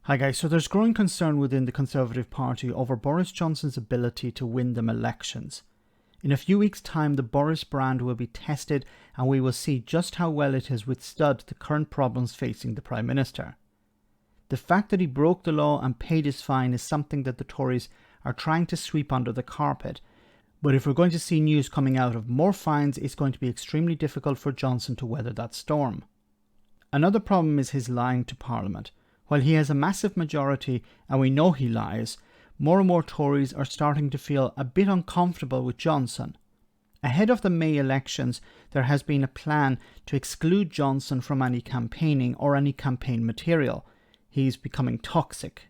Hi guys, so there's growing concern within the Conservative Party over Boris Johnson's ability to win them elections. In a few weeks' time, the Boris brand will be tested and we will see just how well it has withstood the current problems facing the Prime Minister. The fact that he broke the law and paid his fine is something that the Tories are trying to sweep under the carpet. But if we're going to see news coming out of more fines, it's going to be extremely difficult for Johnson to weather that storm. Another problem is his lying to Parliament. While he has a massive majority and we know he lies, more and more Tories are starting to feel a bit uncomfortable with Johnson. Ahead of the May elections, there has been a plan to exclude Johnson from any campaigning or any campaign material. He's becoming toxic.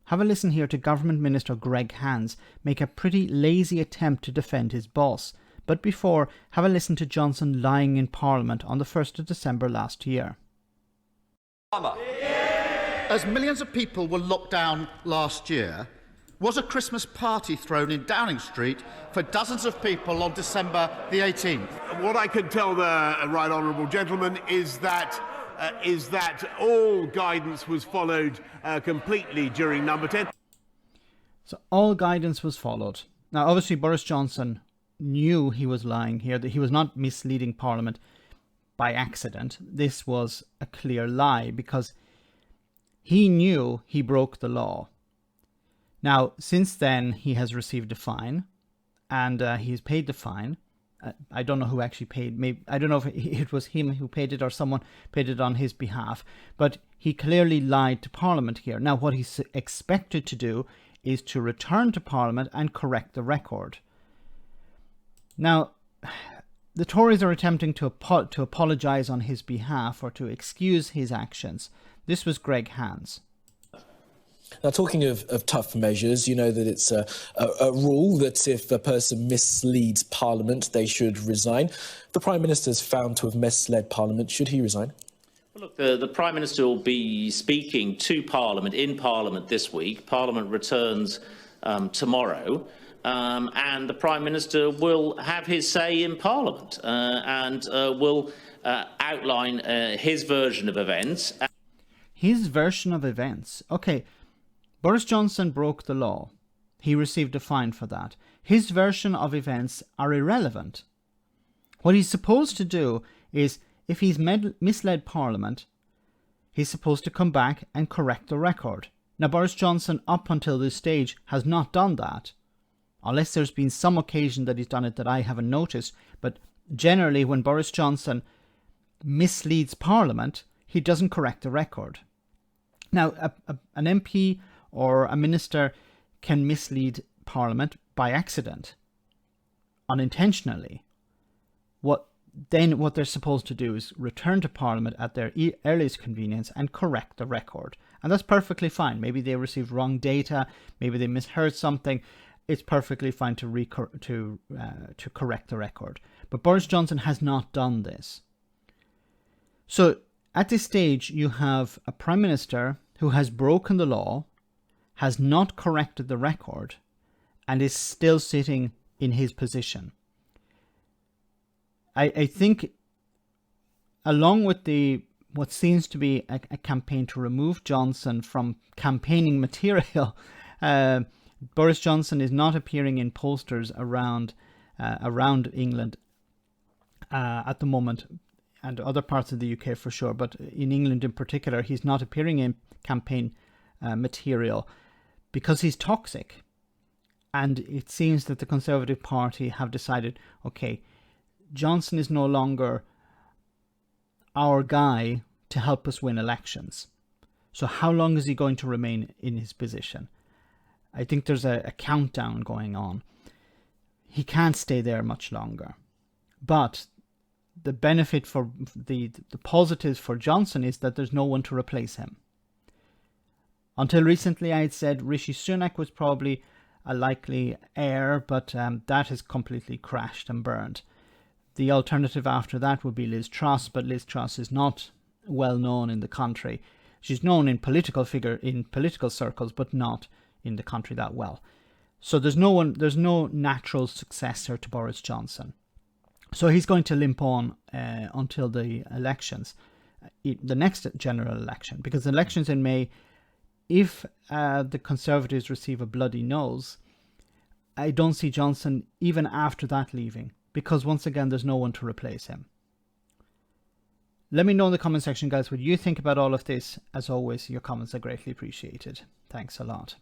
Have a listen here to Government Minister Greg Hands make a pretty lazy attempt to defend his boss. But before, have a listen to Johnson lying in Parliament on the 1st of December last year. As millions of people were locked down last year, was a Christmas party thrown in Downing Street for dozens of people on December the 18th? What I can tell the right honourable gentleman is that all guidance was followed completely during number 10. So all guidance was followed. Now obviously Boris Johnson knew he was lying here, that he was not misleading Parliament by accident. This was a clear lie because he knew he broke the law. Now, since then, he has received a fine, and he's paid the fine. I don't know who actually paid. Maybe I don't know if it was him who paid it or someone paid it on his behalf. But he clearly lied to Parliament here. Now, what he's expected to do is to return to Parliament and correct the record. Now, the Tories are attempting to apologise on his behalf or to excuse his actions. This was Greg Hands. Now, talking of tough measures, you know that it's a rule that if a person misleads Parliament, they should resign. If the Prime Minister is found to have misled Parliament, should he resign? Well, look, the Prime Minister will be speaking to Parliament, in Parliament this week. Parliament returns tomorrow. And the Prime Minister will have his say in Parliament and will outline his version of events. His version of events. Okay, Boris Johnson broke the law. He received a fine for that. His version of events are irrelevant. What he's supposed to do is, if he's misled Parliament, he's supposed to come back and correct the record. Now, Boris Johnson, up until this stage, has not done that. Unless there's been some occasion that he's done it that I haven't noticed. But generally, when Boris Johnson misleads Parliament, he doesn't correct the record. Now, an MP or a minister can mislead Parliament by accident, unintentionally. What they're supposed to do is return to Parliament at their earliest convenience and correct the record. And that's perfectly fine. Maybe they received wrong data, maybe they misheard something. It's perfectly fine to correct the record. But Boris Johnson has not done this. So at this stage, you have a Prime Minister who has broken the law, has not corrected the record, and is still sitting in his position. I think, along with what seems to be a campaign to remove Johnson from campaigning material, Boris Johnson is not appearing in posters around England at the moment, and other parts of the UK for sure, but in England in particular, he's not appearing in campaign material because he's toxic. And it seems that the Conservative Party have decided, okay, Johnson is no longer our guy to help us win elections. So how long is he going to remain in his position? I think there's a countdown going on. He can't stay there much longer. But the benefit for the positives for Johnson is that there's no one to replace him. Until recently, I had said Rishi Sunak was probably a likely heir, but that has completely crashed and burned. The alternative after that would be Liz Truss, but Liz Truss is not well known in the country. She's known in political circles, but not in the country that well. So there's no natural successor to Boris Johnson. So he's going to limp on until the elections, the next general election, because the elections in May, if the Conservatives receive a bloody nose, I don't see Johnson even after that leaving, because once again, there's no one to replace him. Let me know in the comment section, guys, what you think about all of this. As always, your comments are greatly appreciated. Thanks a lot.